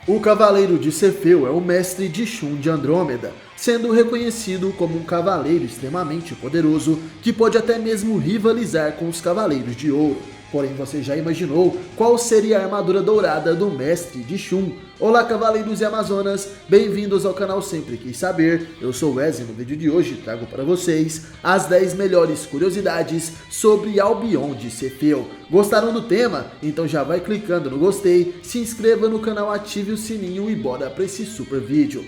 O Cavaleiro de Cefeu é o mestre de Shun de Andrômeda, sendo reconhecido como um cavaleiro extremamente poderoso que pode até mesmo rivalizar com os Cavaleiros de Ouro. Porém, você já imaginou qual seria a armadura dourada do mestre de Shun? Olá, cavaleiros e amazonas, bem-vindos ao canal Sempre Quis Saber. Eu sou o Wesley. No vídeo de hoje trago para vocês as 10 melhores curiosidades sobre Albion de Cefeu. Gostaram do tema? Então já vai clicando no gostei, se inscreva no canal, ative o sininho e bora para esse super vídeo.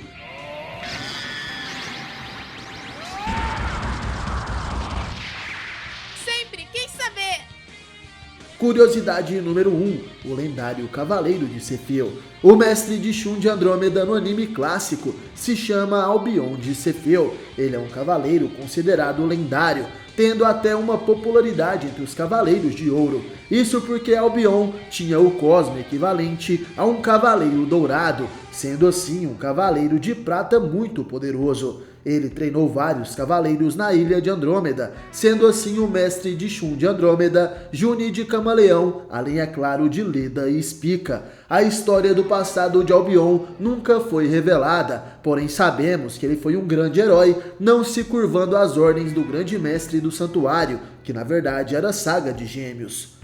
Curiosidade número 1, o lendário Cavaleiro de Cefeu. O mestre de Shun de Andrômeda no anime clássico se chama Albion de Cefeu. Ele é um cavaleiro considerado lendário, tendo até uma popularidade entre os Cavaleiros de Ouro. Isso porque Albion tinha o cosmo equivalente a um cavaleiro dourado, sendo assim um cavaleiro de prata muito poderoso. Ele treinou vários cavaleiros na ilha de Andrômeda, sendo assim o mestre de Shun de Andrômeda, Juni de Camaleão, além, é claro, de Leda e Spica. A história do passado de Albion nunca foi revelada, porém sabemos que ele foi um grande herói, não se curvando às ordens do grande mestre do santuário, que na verdade era Saga de Gêmeos.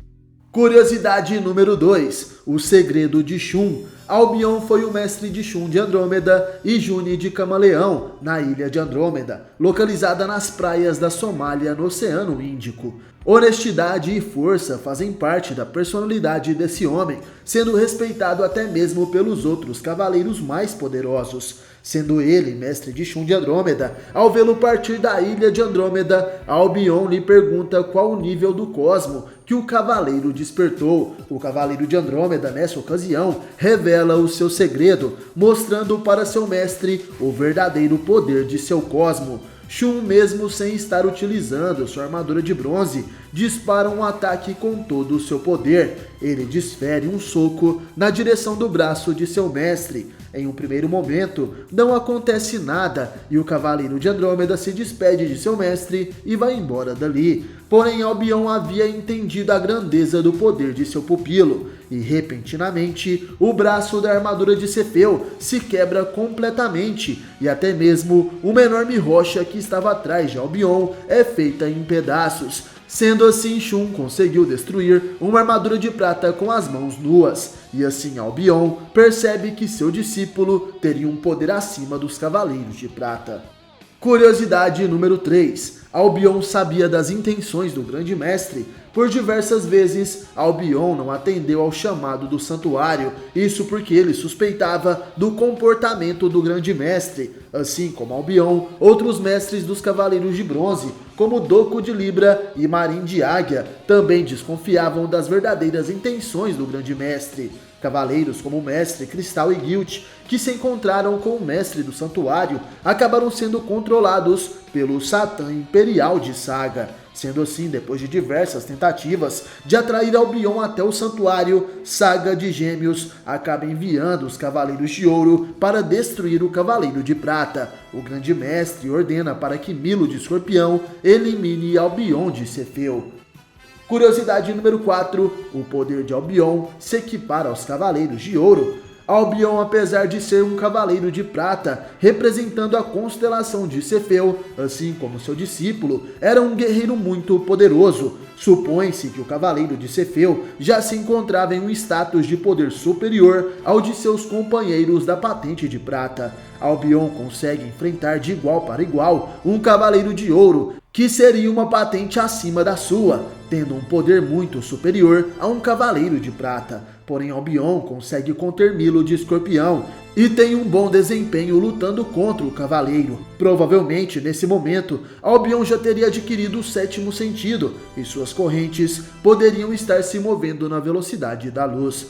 Curiosidade número 2, o segredo de Shun. Albion foi o mestre de Shun de Andrômeda e Juni de Camaleão, na ilha de Andrômeda, localizada nas praias da Somália, no Oceano Índico. Honestidade e força fazem parte da personalidade desse homem, sendo respeitado até mesmo pelos outros cavaleiros mais poderosos. Sendo ele mestre de Shun de Andrômeda, ao vê-lo partir da ilha de Andrômeda, Albion lhe pergunta qual o nível do cosmo que o cavaleiro despertou. O cavaleiro de Andrômeda, nessa ocasião, revela o seu segredo, mostrando para seu mestre o verdadeiro poder de seu cosmo. Shun, mesmo sem estar utilizando sua armadura de bronze, dispara um ataque com todo o seu poder. Ele desfere um soco na direção do braço de seu mestre. Em um primeiro momento, não acontece nada e o Cavaleiro de Andrômeda se despede de seu mestre e vai embora dali. Porém, Albion havia entendido a grandeza do poder de seu pupilo e, repentinamente, o braço da armadura de Cefeu se quebra completamente e até mesmo uma enorme rocha que estava atrás de Albion é feita em pedaços. Sendo assim, Shun conseguiu destruir uma armadura de prata com as mãos nuas, e assim Albion percebe que seu discípulo teria um poder acima dos Cavaleiros de Prata. Curiosidade número 3. Albion sabia das intenções do grande mestre. Por diversas vezes, Albion não atendeu ao chamado do santuário, isso porque ele suspeitava do comportamento do grande mestre. Assim como Albion, outros mestres dos Cavaleiros de Bronze, como Doku de Libra e Marin de Águia, também desconfiavam das verdadeiras intenções do grande mestre. Cavaleiros como o Mestre Cristal e Guilt, que se encontraram com o Mestre do Santuário, acabaram sendo controlados pelo Satã Imperial de Saga. Sendo assim, depois de diversas tentativas de atrair Albion até o Santuário, Saga de Gêmeos acaba enviando os Cavaleiros de Ouro para destruir o Cavaleiro de Prata. O Grande Mestre ordena para que Milo de Escorpião elimine Albion de Cefeu. Curiosidade número 4, o poder de Albion se equipara aos Cavaleiros de Ouro. Albion, apesar de ser um cavaleiro de prata, representando a constelação de Cefeu, assim como seu discípulo, era um guerreiro muito poderoso. Supõe-se que o cavaleiro de Cefeu já se encontrava em um status de poder superior ao de seus companheiros da patente de prata. Albion consegue enfrentar de igual para igual um cavaleiro de ouro, que seria uma patente acima da sua, tendo um poder muito superior a um cavaleiro de prata. Porém, Albion consegue conter Milo de Escorpião e tem um bom desempenho lutando contra o cavaleiro. Provavelmente, nesse momento, Albion já teria adquirido o sétimo sentido e suas correntes poderiam estar se movendo na velocidade da luz.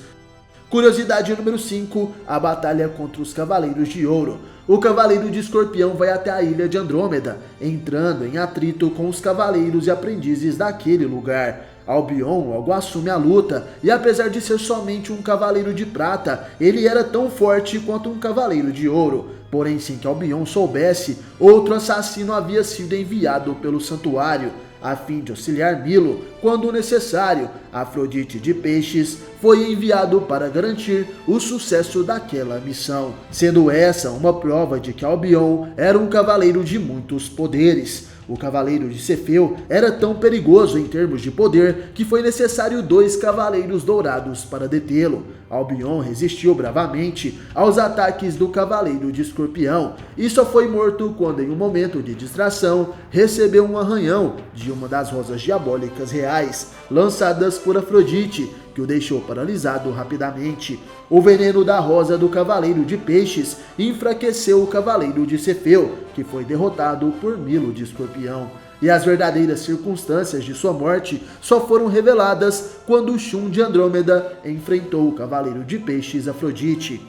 Curiosidade número 5, a batalha contra os Cavaleiros de Ouro. O Cavaleiro de Escorpião vai até a ilha de Andrômeda, entrando em atrito com os cavaleiros e aprendizes daquele lugar. Albion logo assume a luta, e apesar de ser somente um cavaleiro de prata, ele era tão forte quanto um cavaleiro de ouro. Porém, sem que Albion soubesse, outro assassino havia sido enviado pelo santuário. a fim de auxiliar Milo quando necessário. Afrodite de Peixes foi enviado para garantir o sucesso daquela missão, sendo essa uma prova de que Albion era um cavaleiro de muitos poderes. O cavaleiro de Cefeu era tão perigoso em termos de poder que foi necessário 2 cavaleiros dourados para detê-lo. Albion resistiu bravamente aos ataques do cavaleiro de Escorpião e só foi morto quando, em um momento de distração, recebeu um arranhão de uma das rosas diabólicas reais, lançadas por Afrodite, que o deixou paralisado rapidamente. O veneno da rosa do cavaleiro de Peixes enfraqueceu o cavaleiro de Cefeu, que foi derrotado por Milo de Escorpião. E as verdadeiras circunstâncias de sua morte só foram reveladas quando Shun de Andrômeda enfrentou o cavaleiro de Peixes Afrodite.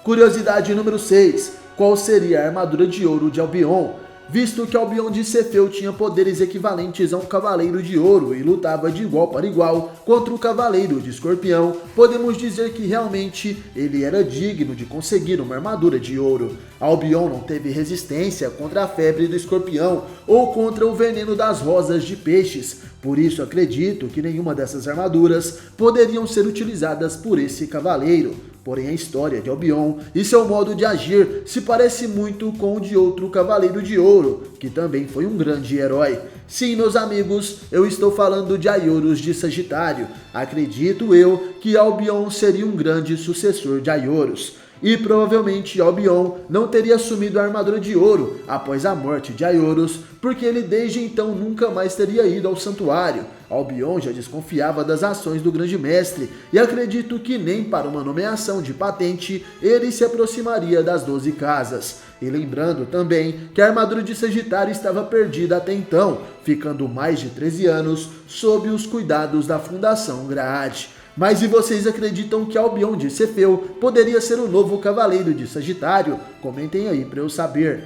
Curiosidade número 6. Qual seria a armadura de ouro de Albion? Visto que Albion de Cefeu tinha poderes equivalentes a um cavaleiro de ouro e lutava de igual para igual contra o cavaleiro de Escorpião, podemos dizer que realmente ele era digno de conseguir uma armadura de ouro. Albion não teve resistência contra a febre do Escorpião ou contra o veneno das rosas de Peixes, por isso acredito que nenhuma dessas armaduras poderiam ser utilizadas por esse cavaleiro. Porém, a história de Albion e seu modo de agir se parece muito com o de outro cavaleiro de ouro, que também foi um grande herói. Sim, meus amigos, eu estou falando de Aioros de Sagitário. Acredito eu que Albion seria um grande sucessor de Aioros. E provavelmente Albion não teria assumido a armadura de ouro após a morte de Aioros, porque ele desde então nunca mais teria ido ao santuário. Albion já desconfiava das ações do grande mestre e acredito que nem para uma nomeação de patente ele se aproximaria das 12 casas. E lembrando também que a armadura de Sagitário estava perdida até então, ficando mais de 13 anos sob os cuidados da Fundação Graad. Mas e vocês acreditam que Albion de Cefeu poderia ser o novo cavaleiro de Sagitário? Comentem aí para eu saber.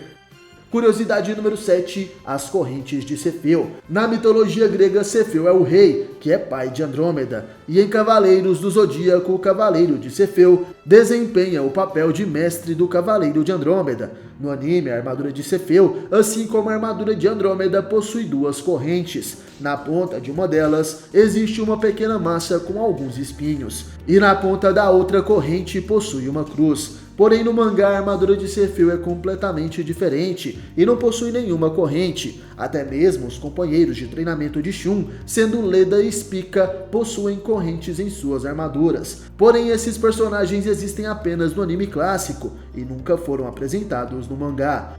Curiosidade número 7, as correntes de Cefeu. Na mitologia grega, Cefeu é o rei, que é pai de Andrômeda, e em Cavaleiros do Zodíaco, o cavaleiro de Cefeu desempenha o papel de mestre do cavaleiro de Andrômeda. No anime, a armadura de Cefeu, assim como a armadura de Andrômeda, possui 2 correntes. Na ponta de uma delas existe uma pequena massa com alguns espinhos, e na ponta da outra corrente possui uma cruz. Porém, no mangá, a armadura de Cefeu é completamente diferente e não possui nenhuma corrente. Até mesmo os companheiros de treinamento de Shun, sendo Leda e Spica, possuem correntes em suas armaduras. Porém, esses personagens existem apenas no anime clássico e nunca foram apresentados no mangá.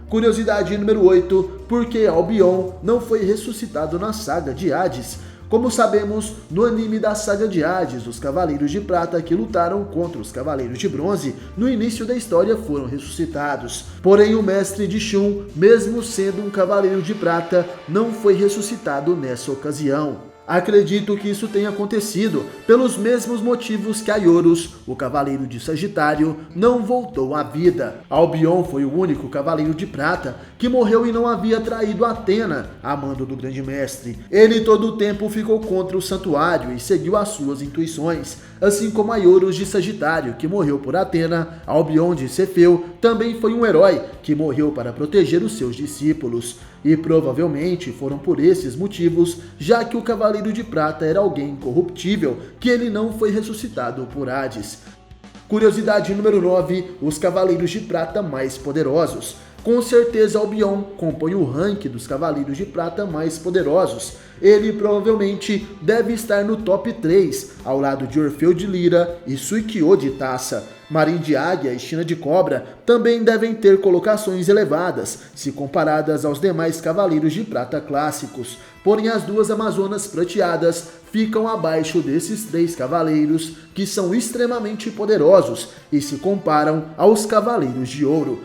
Curiosidade número 8, por que Albion não foi ressuscitado na saga de Hades? Como sabemos, no anime da saga de Hades, os Cavaleiros de Prata que lutaram contra os Cavaleiros de Bronze no início da história foram ressuscitados. Porém, o mestre de Shun, mesmo sendo um Cavaleiro de Prata, não foi ressuscitado nessa ocasião. Acredito que isso tenha acontecido pelos mesmos motivos que Aioros, o cavaleiro de Sagitário, não voltou à vida. Albion foi o único cavaleiro de prata que morreu e não havia traído Athena, a mando do grande mestre. Ele todo o tempo ficou contra o santuário e seguiu as suas intuições, assim como Aioros de Sagitário, que morreu por Athena. Albion de Cefeu também foi um herói que morreu para proteger os seus discípulos. E provavelmente foram por esses motivos, já que o Cavaleiro de Prata era alguém incorruptível, que ele não foi ressuscitado por Hades. Curiosidade número 9, os Cavaleiros de Prata mais poderosos. Com certeza Albion compõe o ranking dos Cavaleiros de Prata mais poderosos. Ele provavelmente deve estar no top 3, ao lado de Orfeu de Lira e Suikyo de Taça. Marin de Águia e China de Cobra também devem ter colocações elevadas, se comparadas aos demais Cavaleiros de Prata clássicos. Porém, as 2 Amazonas prateadas ficam abaixo desses 3 cavaleiros, que são extremamente poderosos e se comparam aos Cavaleiros de Ouro.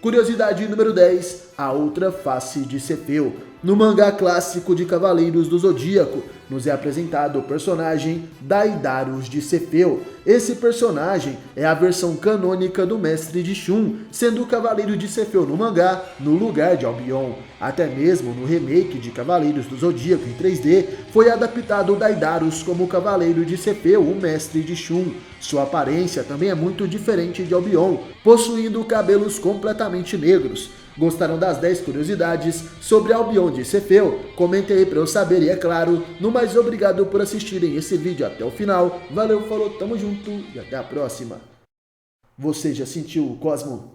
Curiosidade número 10, a outra face de Cefeu. No mangá clássico de Cavaleiros do Zodíaco, nos é apresentado o personagem Daidaros de Cefeu. Esse personagem é a versão canônica do mestre de Shun, sendo o Cavaleiro de Cefeu no mangá no lugar de Albion. Até mesmo no remake de Cavaleiros do Zodíaco em 3D, foi adaptado Daidaros como o Cavaleiro de Cefeu, o mestre de Shun. Sua aparência também é muito diferente de Albion, possuindo cabelos completamente negros. Gostaram das 10 curiosidades sobre Albion de Cefeu? Comentem aí pra eu saber e, é claro, no mais, obrigado por assistirem esse vídeo até o final. Valeu, falou, tamo junto e até a próxima. Você já sentiu o Cosmo?